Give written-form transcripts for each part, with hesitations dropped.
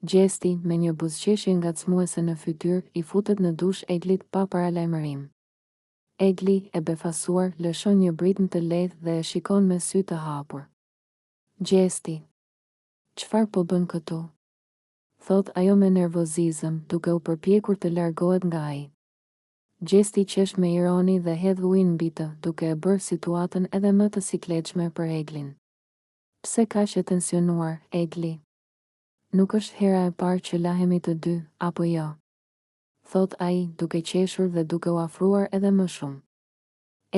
Gjesti, me një buzëqeshje ngacmuese në fytyrë, i futet në dush Eglit pa paralajmërim. Egli, e befasuar, lëshon një britm të lehtë dhe e shikon me sy të hapur. Gjesti. Çfarë po bën këtu? Thot ajo me nervozizëm, duke u përpjekur të largohet nga ai. Gjesti qesh me ironi dhe hedh ujin mbi të, duke e bërë situatën edhe më të sikletshme për Eglin. Pse kaq e tensionuar, Egli? Nuk është hera e parë që lahemi të dy, apo jo? Thot ai, duke qeshur dhe duke u afruar edhe më shumë.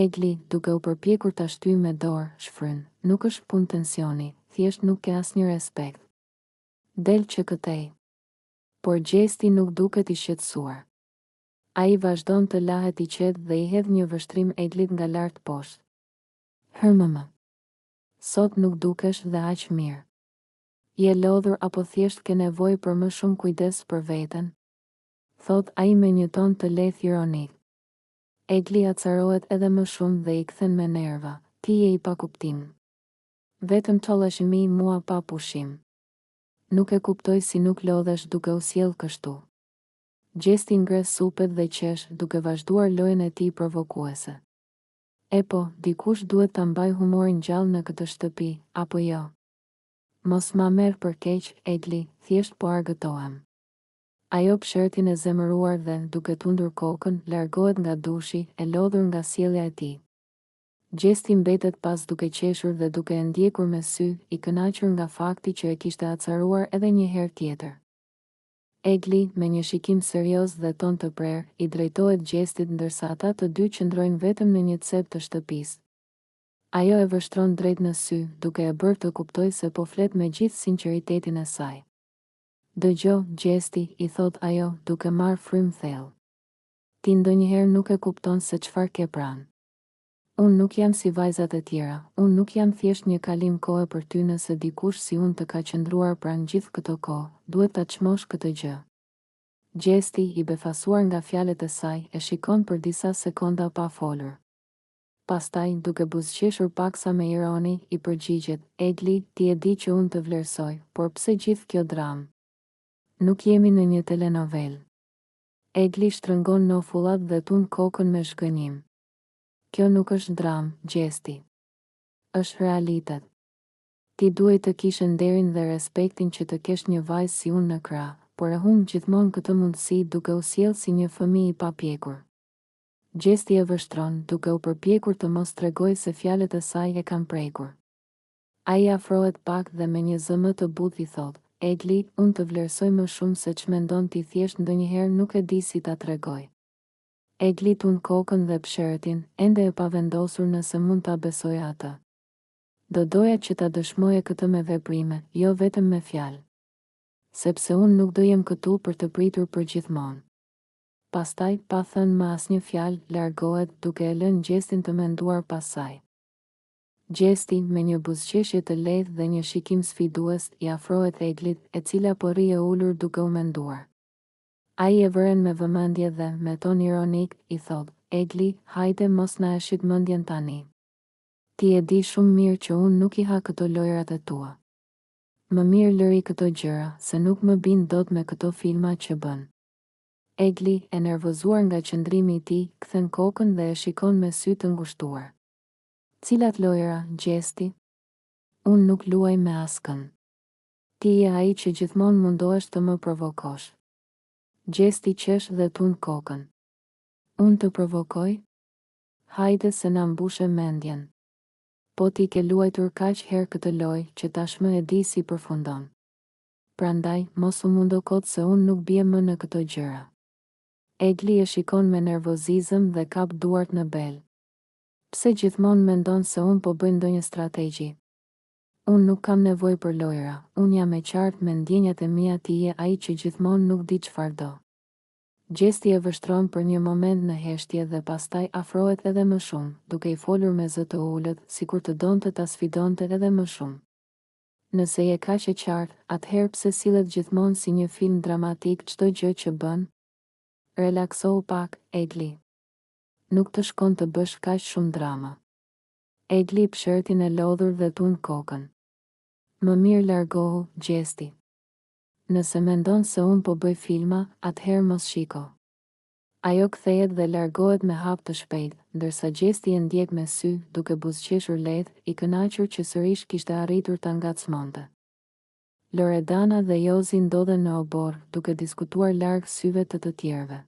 Egli, duke u përpjekur ta shtyjë me dorë, shfryn, nuk është punë tensioni, thjesht nuk ke asnjë respekt. Del që këtej. Por Gjesti nuk duket i shqetësuar. Ai vazhdon të lahet i qetë dhe i hedh një vështrim Eglit nga lart poshtë. Hërmëmë. Sot nuk dukesh dhe aq mirë. Je lodhur apo thjesht ke nevojë për më shumë kujdes për veten? Thot ai me një ton të lehtë ironik. Egli acarohet edhe më shumë dhe i kthen me nerva. Ti je i pakuptim. Vetëm çollashimi mua pa pushim. Nuk e kuptoj si nuk lodhesh duke u sjell kështu. Gjesti ngres supet dhe qesh, duke vazhduar lojën e tij provokuese. E po, dikush duhet ta mbaj humorin gjallë në këtë shtëpi, apo jo? Mos ma merr për keq, Egli, thjesht po argëtohem. Ajo pshertin e zemëruar dhe, duke tundur kokën, largohet nga dushi, e lodhur nga sjellja e tij. Gjesti mbetet pas duke qeshur dhe duke e ndjekur me sy, i kënaqur nga fakti që e kishte acaruar edhe një herë tjetër. Egli, me një shikim serioz dhe ton të prerë, i drejtohet Gjestit ndërsa ata të dy qëndrojnë vetëm në një cep të shtëpisë. Ajo e vështron drejt në sy, duke e bërë të kuptoj se po flet me gjithë sinqeritetin e saj. Dëgjo, Gjesti, i thot ajo, duke marrë frym thellë. Ti ndonjëherë nuk e kupton se çfarë ke pranë. Unë nuk jam si vajzat e tjera, unë nuk jam thjesht një kalim kohe për ty nëse dikush si unë të ka qëndruar pranë gjithë këto kohë, duhet ta çmosh këtë gjë. Gjesti, i befasuar nga fjalët e saj, e shikon për disa sekonda pa folur. Pastaj, duke buzëqeshur paksa me ironi, i përgjigjet, Egli, ti e di që unë të vlerësoj, por pse gjithë kjo dramë? Nuk jemi në një telenovel. Egli shtrëngon nofullat dhe tund kokën me shgënjim. Kjo nuk është dramë, Gjesti. Është realitet. Ti duhet të kishe nderin dhe respektin që të kesh një vajzë si unë në krah, por e humb gjithmonë këtë mundësi duke u sjellë si një fëmijë i papjekur. Gjesti e vështron, duke u përpjekur të mos tregojë se fjalët e saj e kanë prekur. Ai afrohet pak dhe me një zëmë të butë i thot, Egli, unë të vlerësoj më shumë se ç'mendon ti, thjesht ndonjëherë nuk e di si ta tregoj. Egli tund kokën dhe pshertin, ende e pavendosur nëse mund ta besoj atë. Do doja që ta dëshmoje këtë me veprime, jo vetëm me fjalë. Sepse unë nuk do jem këtu për të pritur për gjithmonë. Pastaj, pa thënë më asnjë fjalë, largohet duke e lënë Gjestin të menduar pas saj. Gjesti, me një buzëqeshje të lehtë dhe një shikim sfidues, i afrohet Eglit, e cila po rri e ulur duke u menduar. Ai e vëren me vëmendje dhe, me ton ironik, i thot, Egli, hajde mos na e shit mendjen tani. Ti e di shumë mirë që unë nuk i ha këto lojrat e tua. Më mirë lëri këto gjëra, se nuk më bin dot me këto filma që bën. Egli, e nervozuar nga qëndrimi i tij, kthen kokën dhe e shikon me sy të ngushtuar. Cilat lojra, Gjesti? Unë nuk luaj me askën. Ti je ai që gjithmonë mundohesh të më provokosh. Gjesti qesh dhe tund kokën. Unë të provokoj? Hajde se na mbushe mendjen. Po ti ke luajtur kaq herë këtë lojë që tashmë e di si përfundon. Prandaj, mos u mundo kot se unë nuk bie më në këto gjëra. Egli e shikon me nervozizëm dhe kap duart në bel. Pse gjithmonë mendon se unë po bëj ndonjë strategji? Unë nuk kam nevojë për lojra, unë jam e qartë me ndjenjat e mia, ti je ai që gjithmonë nuk di çfarë do. Gjesti e vështron për një moment në heshtje dhe pastaj afrohet edhe më shumë, duke i folur me zë të ulët, sikur të donte ta sfidonte edhe më shumë. Nëse je kaq e qartë, atëherë pse sillet gjithmonë si një film dramatik çdo gjë që bën? Relaksohu pak, Egli. Nuk të shkon të bësh kaq shumë drama. Egli pshertin e lodhur dhe tund kokën. Më mirë largohu, Gjesti. Nëse mendon se unë po bëj filma, atëherë mos shiko. Ajo kthehet dhe largohet me hap të shpejt, ndërsa gjesti e ndjek me sy, duke buzëqeshur lehtë, I kënaqur që sërish kishte arritur ta ngacmonte. Loredana dhe Jozi ndodhen në obor, duke diskutuar larg syve të tjerëve.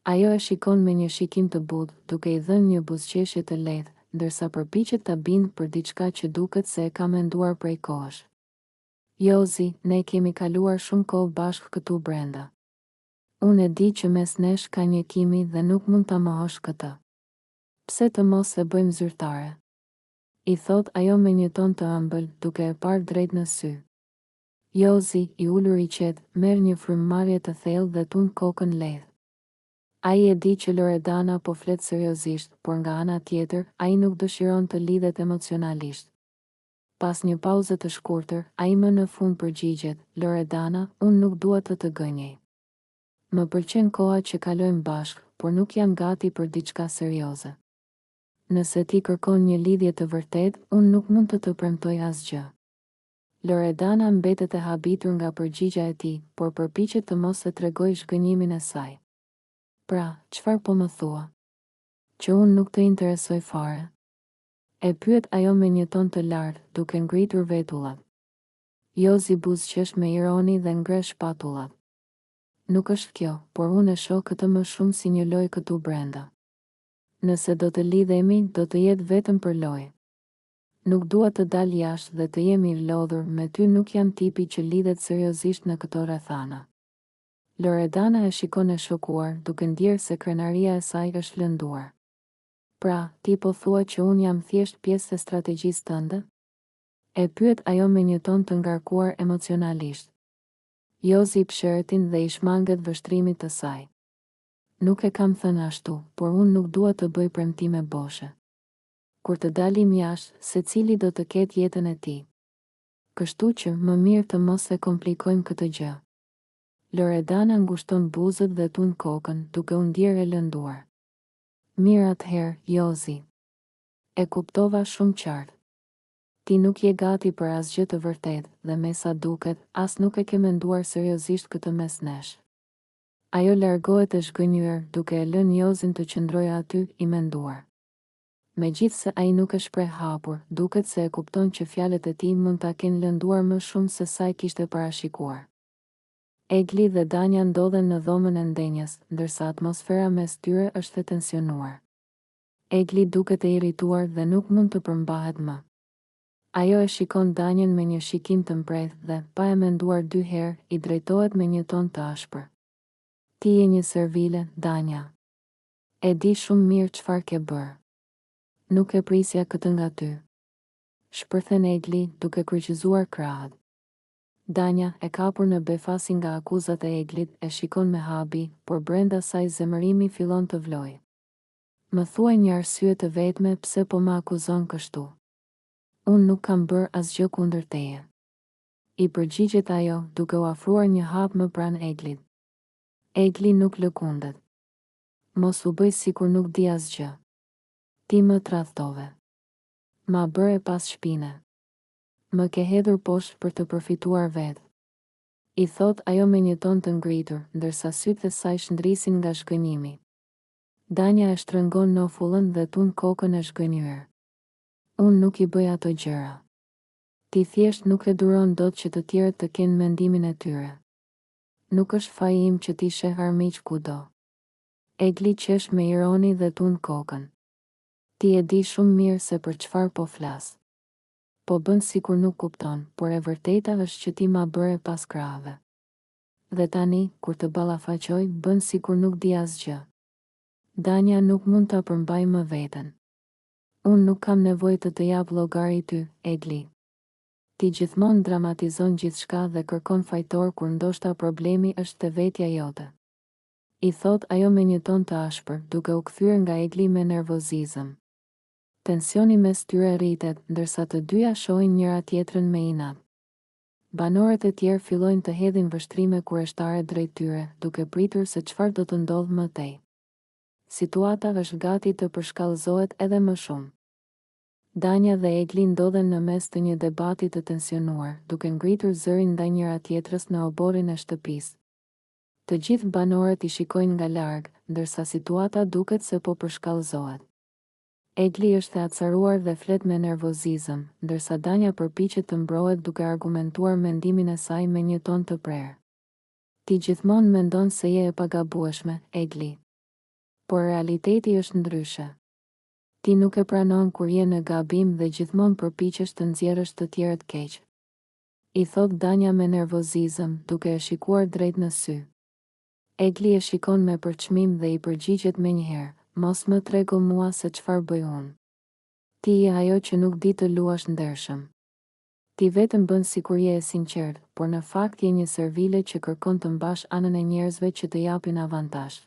Ajo e shikon me një shikim të butë, duke I dhënë një buzëqeshje të lehtë, ndërsa përpiqet ta bindë për diçka që duket se e ka menduar prej kohësh. Jozi, ne kemi kaluar shumë kohë bashkë këtu brenda. Unë e di që mes nesh ka një kimi dhe nuk mund ta mohosh këtë. Pse të mos e bëjmë zyrtare? I thot ajo me një ton të ëmbël, duke e parë drejt në sy. Jozi, I ulur I qetë, merr një frymëmarrje të thellë dhe tund kokën lehtë. Ai e di që Loredana po flet seriozisht, por nga ana tjetër, ai nuk dëshiron të lidhet emocionalisht. Pas një pauze të shkurtër, ai më në fund përgjigjet, Loredana, unë nuk dua të gënjej. Më pëlqen koha që kalojmë bashkë, por nuk jam gati për diçka serioze. Nëse ti kërkon një lidhje të vërtet, unë nuk mund të premtoj asgjë. Loredana mbetet e habitur nga përgjigja e tij, por përpiqet të mos e tregojë zhgënjimin e saj. Pra, çfarë po më thua? Që unë nuk të interesoj fare. E pyet ajo me një ton të lartë, duke ngritur vetullat. Jozi buzëqesh me ironi dhe ngresh shpatullat. Nuk është kjo, por unë e shoh këtë më shumë si një lojë këtu brenda. Nëse do të lidhemi, do të jetë vetëm për lojë. Nuk dua të dal jashtë dhe të jemi I lodhur, me ty nuk jam tipi që lidhet seriozisht në këto rrethana. Loredana e shikon e shokuar, duke ndjerë se krenaria e saj është lënduar. Pra, ti po thua që unë jam thjesht pjesë e strategjisë tënde? E pyet ajo me një ton të ngarkuar emocionalisht. Jozi I pshërtin dhe I shmanget vështrimit të saj. Nuk e kam thënë ashtu, por unë nuk dua të bëj premtime boshe. Kur të dalim jashtë, secili do të ketë jetën e tij. Kështu që më mirë të mos e komplikojmë këtë gjë. Loredana ngushton buzët dhe tund kokën, duke u ndjerë e lënduar. Mirë atëherë, Jozi. E kuptova shumë qartë. Ti nuk je gati për asgjë të vërtetë dhe me sa duket, as nuk e ke menduar seriozisht këtë mes nesh. Ajo largohet e zhgënjur, duke e lënë Jozin të qëndrojë aty I menduar. Megjithse ai nuk e shpreh hapur, duket se e kupton që fjalët e tij mund ta kenë lënduar më shumë se sa I kishte parashikuar. Egli dhe Danja ndodhen në dhomën e ndenjës, ndërsa atmosfera mes tyre është e tensionuar. Egli duket e irrituar dhe nuk mund të përmbahet më. Ajo e shikon Danjen me një shikim të mprejtë dhe, pa e menduar 2 herë, I drejtohet me një ton të ashpër. Ti je një servile, Danja. E di shumë mirë çfarë ke bërë. Nuk e prisja këtë nga ty. Shpërthen Egli, duke kryqëzuar krahët. Danja, e kapur në befasi nga akuzat e Eglit, e shikon me habi, por brenda saj zemërimi fillon të vlojë. Më thuaj një arsye të vetme pse po më akuzon kështu. Unë nuk kam bërë asgjë kundër teje. I përgjigjet ajo, duke u afruar një hap më pranë Eglit. Egli nuk lëkundet. Mos u bëj sikur nuk di asgjë. Ti më tradhtove. Ma bëre pas shpine. Më ke hedhur poshtë për të përfituar vetë. I thot ajo me një ton të ngritur, ndërsa sytë e saj shndrisin nga zhgënjimi. Danja e shtrëngon nofullën dhe tund kokën e zhgënjur. Unë nuk I bëj ato gjëra. Ti thjesht nuk e duron dot që të tjerët të kenë mendimin e tyre. Nuk është faji im që ti sheh armiq kudo. Egli qesh me ironi dhe tund kokën. Ti e di shumë mirë se për çfarë po flas. Po bën sikur nuk kupton, por e vërteta është që ti ma bëre pas krahëve. Dhe tani, kur të ballafaqoj, bën sikur nuk di asgjë. Danja nuk mund ta përmbaj më veten. Unë nuk kam nevojë të jap llogari ty, Egli. Ti gjithmonë dramatizon gjithçka dhe kërkon fajtor kur ndoshta problemi është te vetja jote. I thot ajo me një ton të ashpër, duke u kthyer nga Egli me nervozizëm. Tensioni mes tyre rritet, ndërsa të dyja shohin njëra tjetrën me inat. Banorët e tjerë fillojnë të hedhin vështrime kurioztare drejt tyre, duke pritur se çfarë do të ndodhë më tej. Situata është gati të përshkallëzohet edhe më shumë. Danja dhe Egli ndodhen në mes të një debati të tensionuar, duke ngritur zërin ndaj njëra tjetrës në oborin e shtëpisë. Të gjithë banorët i shikojnë nga larg, ndërsa situata duket se po përshkallëzohet. Egli është e acaruar dhe flet me nervozizëm, ndërsa Danja përpiqet të mbrohet duke argumentuar mendimin e saj me një ton të prerë. Ti gjithmonë mendon se je e pagabueshme, Egli. Por realiteti është ndryshe. Ti nuk e pranon kur je në gabim dhe gjithmonë përpiqesh të nxjerrësh të tjerët keq. I thot Danja me nervozizëm, duke e shikuar drejt në sy. Egli e shikon me përçmim dhe i përgjigjet menjëherë, mos më trego mua se çfarë bëj unë. Ti je ajo që nuk di të luash ndershëm. Ti vetëm bën sikur je e sinqert, por në fakt je një servile që kërkon të mbash anën e njerëzve që të japin avantazh.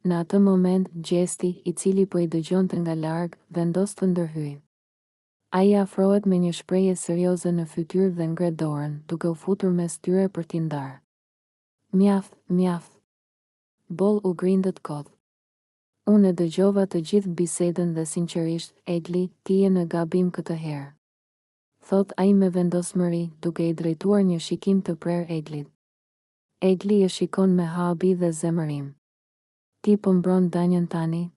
Në atë moment, Gjesti, i cili po i dëgjonte nga larg, vendos të ndërhyjë. Ai afrohet me një shprehje serioze në fytyrë dhe ngre dorën, duke u futur mes tyre për t'i ndarë. Mjaft. Boll u grindët kot. Unë e dëgjova të gjithë bisedën dhe sinqerisht, Egli, ti je në gabim këtë herë. Thot ai me vendosmëri, duke i drejtuar një shikim të prerë Eglit. Egli e shikon me habi dhe zemërim. Ti po mbron Danjën tani?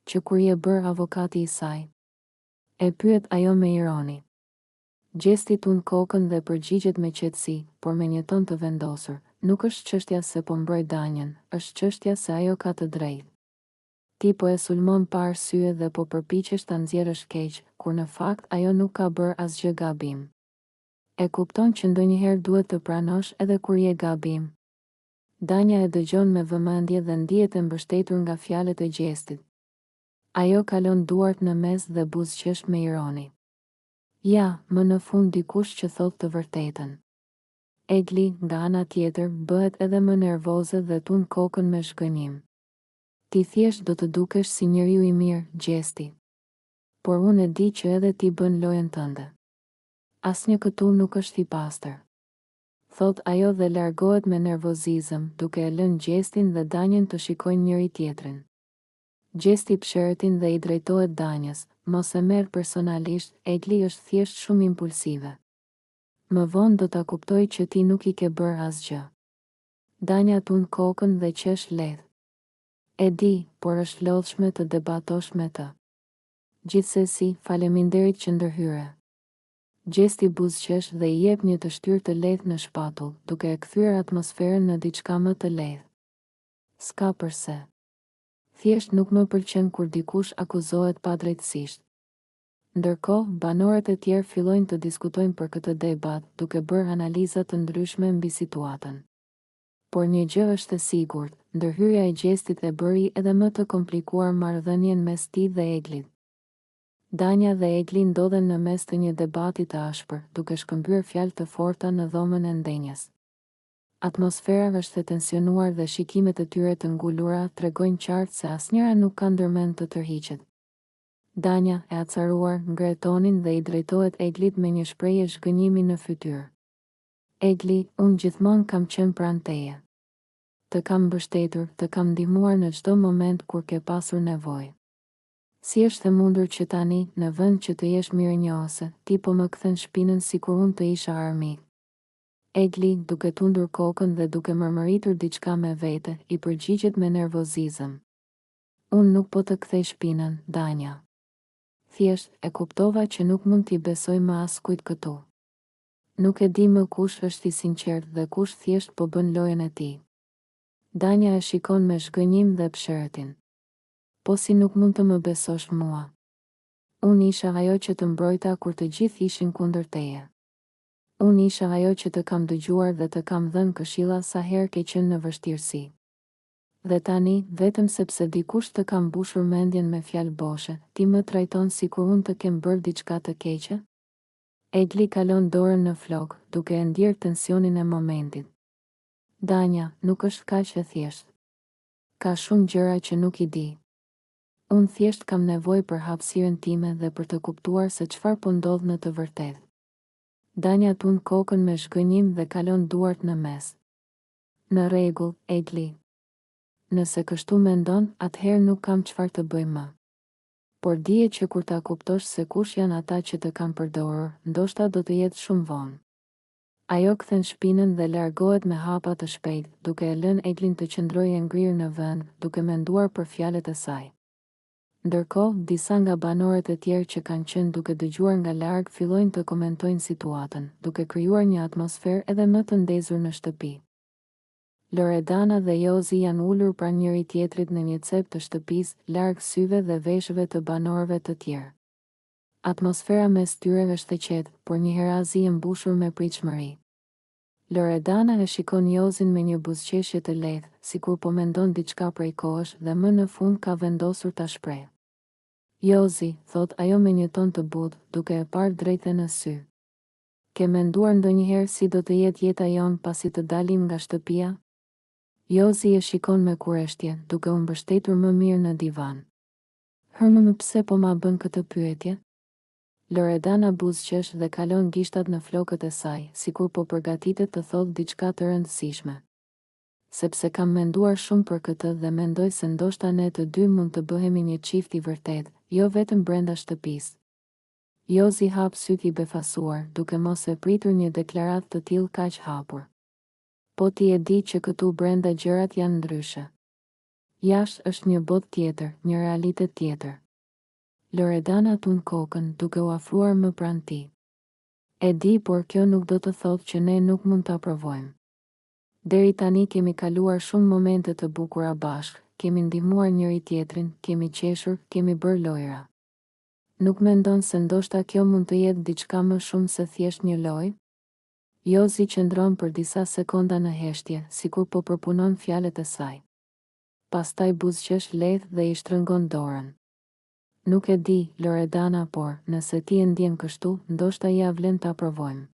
Që kur je bër avokati i saj? E pyet ajo me ironi. Gjesti tund kokën dhe përgjigjet me qetësi, por me një ton të vendosur. Nuk është çështja se po mbroj Danjën, është çështja se ajo ka të drejtë. Ti po e sulmon pa arsye dhe po përpiqesh ta nxjerrësh keq, kur në fakt ajo nuk ka bërë asgjë gabim. E kupton që ndonjëherë duhet të pranosh edhe kur je gabim. Danja e dëgjon me vëmendje dhe ndihet e mbështetur nga fjalët e Gjestit. Ajo kalon duart në mes dhe buzëqesh me ironi. Ja, më në fund dikush që thot të vërtetën. Egli, nga ana tjetër, bëhet edhe më nervoze dhe tund kokën me shgënjim. Ti thjesht do të dukesh si njeriu i mirë, Gjesti. Por unë e di që edhe ti bën lojën tënde. Asnjë këtu nuk është i pastër. Thot ajo dhe largohet me nervozizëm, duke e lënë Gjestin dhe Danjën të shikojnë njëri tjetrin. Gjesti psheretin dhe i drejtohet Danjës, mos e merr personalisht, Egli është thjesht shumë impulsive. Më vonë do ta kuptoj që ti nuk i ke bërë asgjë. Danja tund kokën dhe qesh lehtë. E di, por është lodhshme të debatosh me të. Gjithsesi, faleminderit që ndërhyre. Gjesti buzëqesh dhe i jep një të shtyrë të lehtë në shpatull, duke e kthyer atmosferën në diçka më të lehtë. S'ka përse. Thjesht nuk më pëlqen kur dikush akuzohet padrejtësisht. Ndërkohë, banorët e tjerë fillojnë të diskutojnë për këtë debat, duke bërë analiza të ndryshme mbi situatën. Por një gjë është e sigurt, ndërhyrja e Gjestit e bëri edhe më të komplikuar marrëdhënien mes tij dhe Eglit. Danja dhe Egli ndodhen në mes të një debati të ashpër, duke shkëmbyer fjalë të forta në dhomën e ndenjes. Atmosfera është e tensionuar dhe shikimet e tyre të ngulura tregojnë qartë se asnjëra nuk ka ndërmend të tërhiqet. Danja, e acaruar, ngre tonin dhe i drejtohet Eglit me një shprehje zhgënjimi në fytyrë. Egli, unë gjithmonë kam qenë pranë teje. Të kam mbështetur, të kam ndihmuar në çdo moment kur ke pasur nevojë. Si është e mundur që tani, në vend që të jesh mirënjohëse, ti po më kthen shpinën sikur unë të isha armik. Egli, duke tundur kokën dhe duke mërmëritur diçka me vete, i përgjigjet me nervozizëm. Unë nuk po të kthej shpinën, Danja. Thjesht, e kuptova që nuk mund t'i besoj më askujt këtu. Nuk e di më kush është i sinqert dhe kush thjesht po bën lojën e tij. Danja e shikon me zhgënjim dhe psheretin. Po si nuk mund të më besosh mua? Unë isha ajo që të mbrojta kur të gjithë ishin kundër teje. Unë isha ajo që të kam dëgjuar dhe të kam dhënë këshilla sa herë ke qenë në vështirësi. Dhe tani, vetëm sepse dikush të kam mbushur mendjen me fjalë boshe, ti më trajton sikur unë të kem bërë diçka të keqe? Egli kalon dorën në flok, duke e ndjerë tensionin e momentit. Danja, nuk është kaq e thjeshtë. Ka shumë gjëra që nuk i di. Unë thjesht kam nevojë për hapësirën time dhe për të kuptuar se çfarë po ndodh në të vërtetë. Danja tund kokën me zhgënjim dhe kalon duart në mes. Në rregull, Egli. Nëse kështu mendon, atëherë nuk kam çfarë të bëj më. por dije që kur ta kuptosh se kush janë ata që të kanë përdorur, ndoshta do të jetë shumë vonë. Ajo kthen shpinën dhe largohet me hapa të shpejt, duke e lënë Eglin të qëndrojë e ngrirë në vend, duke menduar për fjalët e saj. Ndërkohë, disa nga banorët e tjerë që kanë qenë duke dëgjuar nga larg fillojnë të komentojnë situatën, duke krijuar një atmosferë edhe më të ndezur në shtëpi. Loredana dhe Jozi janë ulur pranë njëri tjetrit në një cep të shtëpisë, larg syve dhe veshëve të banorëve të tjerë. Atmosfera mes tyre është e qetë, por njëherëzi e mbushur me pritshmëri. Loredana e shikon Jozin me një buzëqeshje të lehtë, sikur po mendon diçka prej kohësh dhe më në fund ka vendosur ta shprehë. Jozi, thot ajo me një ton të butë, duke e parë drejtë në sy. Ke menduar ndonjëherë si do të jetë jeta jonë pasi të dalim nga shtëpia? Jozi e shikon me kureshtje, duke u mbështetur më mirë në divan. Hërmë pse po ma bën këtë pyetje? Loredana buzëqesh dhe kalon gishtat në flokët e saj, sikur po përgatitet të thotë diçka të rëndësishme. Sepse kam menduar shumë për këtë dhe mendoj se ndoshta ne të dy mund të bëhemi një çift i vërtet, jo vetëm brenda shtëpisë. Jozi hap syt i befasuar, duke mos e pritur një deklaratë të tillë kaq hapur. Po ti e di që këtu brenda gjërat janë ndryshe. Jashtë është një botë tjetër, një realitet tjetër. Loredana tund kokën, duke u afruar më pranë tij. E di, por kjo nuk do të thotë që ne nuk mund ta provojmë. Deri tani kemi kaluar shumë momente të bukura bashkë, kemi ndihmuar njëri tjetrin, kemi qeshur, kemi bërë lojra. Nuk mendon se ndoshta kjo mund të jetë diçka më shumë se thjesht një lojë? Jozi qëndron për disa sekonda në heshtje, sikur po përpunon fjalët e saj. Pastaj buzëqesh lehtë dhe i shtrëngon dorën. Nuk e di, Loredana, por nëse ti e ndjen kështu, ndoshta ja vlen ta provojmë.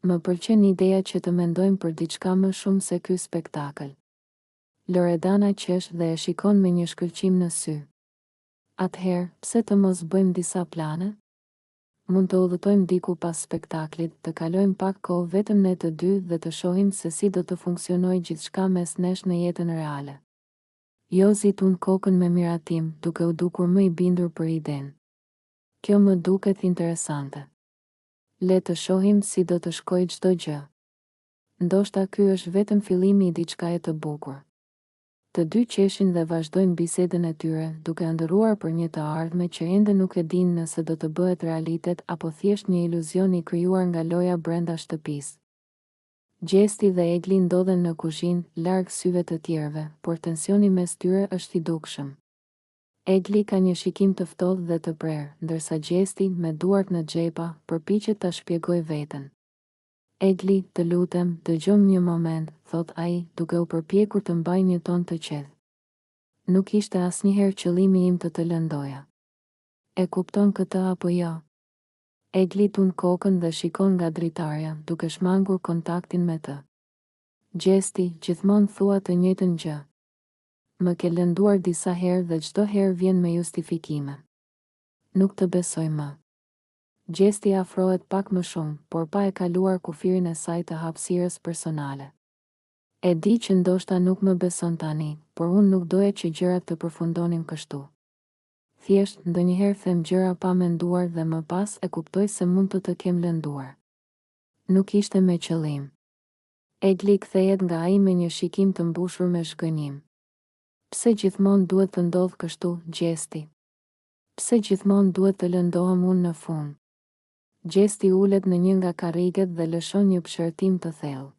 Më pëlqen ideja që të mendojmë për diçka më shumë se ky spektakël. Loredana qesh dhe e shikon me një shkëlqim në sy. Atëherë, pse të mos bëjmë disa plane? Mund të udhëtojmë diku pas spektaklit, të kalojmë pak kohë vetëm ne të dy dhe të shohim se si do të funksionojë gjithçka mes nesh në jetën reale. Jozi tund kokën me miratim, duke u dukur më i bindur për idenë. Kjo më duket interesante. Le të shohim si do të shkojë çdo gjë. Ndoshta ky është vetëm fillimi i diçkaje të bukur. Të dy qeshin dhe vazhdojnë bisedën e tyre, duke ëndërruar për një të ardhme që ende nuk e dinë nëse do të bëhet realitet apo thjesht një iluzion i krijuar nga loja brenda shtëpisë. Gjesti dhe Egli ndodhen në kuzhinë, larg syve të tjerëve, por tensioni mes tyre është i dukshëm. Egli ka një shikim të ftohtë dhe të prerë, ndërsa Gjesti, me duart në xhepa, përpiqet ta shpjegojë veten. Egli, të lutem, dëgjom një moment, thot ai, duke u përpjekur të mbajë një ton të qetë. Nuk ishte asnjëherë qëllimi im të lëndoja. E kupton këtë apo jo? Egli tund kokën dhe shikon nga dritarja, duke shmangur kontaktin me të. Gjesti, gjithmonë thua të njëjtën gjë. Më ke lënduar disa herë dhe çdo herë vjen me justifikime. Nuk të besoj më. Gjesti afrohet pak më shumë, por pa e kaluar kufirin e saj të hapësirës personale. E di që ndoshta nuk më beson tani, por unë nuk doja që gjërat të përfundonin kështu. Thjesht, ndonjëherë them gjëra pa menduar dhe më pas e kuptoj se mund të kem lënduar. Nuk ishte me qëllim. Egli kthehet nga ai me një shikim të mbushur me shgënjim. Pse gjithmonë duhet të ndodh kështu, Gjesti? Pse gjithmonë duhet të lëndohem unë në fund? Gjesti ulet në një nga karriget dhe lëshon një pshërtim të thellë.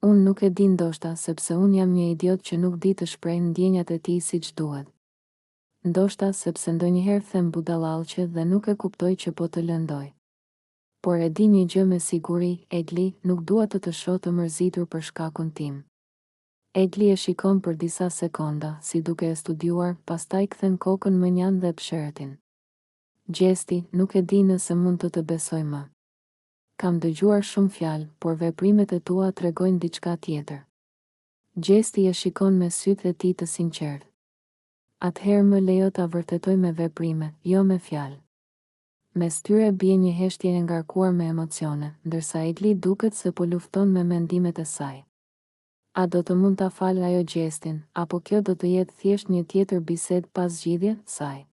Unë nuk e di, ndoshta sepse unë jam një idiot që nuk di të shpreh ndjenjat e tij siç duhet. Ndoshta sepse ndonjëherë them budallallçe dhe nuk e kuptoj që po të lëndoj. Por e di një gjë me siguri, Egli, nuk dua të shoh të mërzitur për shkakun tim. Egli e shikon për disa sekonda, si duke e studiuar, pastaj kthen kokën më njanë dhe pshertin. Gjesti, nuk e di nëse mund të besoj më. Kam dëgjuar shumë fjalë, por veprimet e tua tregojnë diçka tjetër. Gjesti e shikon me sytë e tij të sinqertë. Atëherë më lejo ta vërtetoj me veprime, jo me fjalë. Mes tyre bie një heshtje e ngarkuar me emocione, ndërsa Egli duket se po lufton me mendimet e saj. A do të mund ta falë ajo Gjestin, apo kjo do të jetë thjesht një tjetër bisedë pas zgjidhjes saj?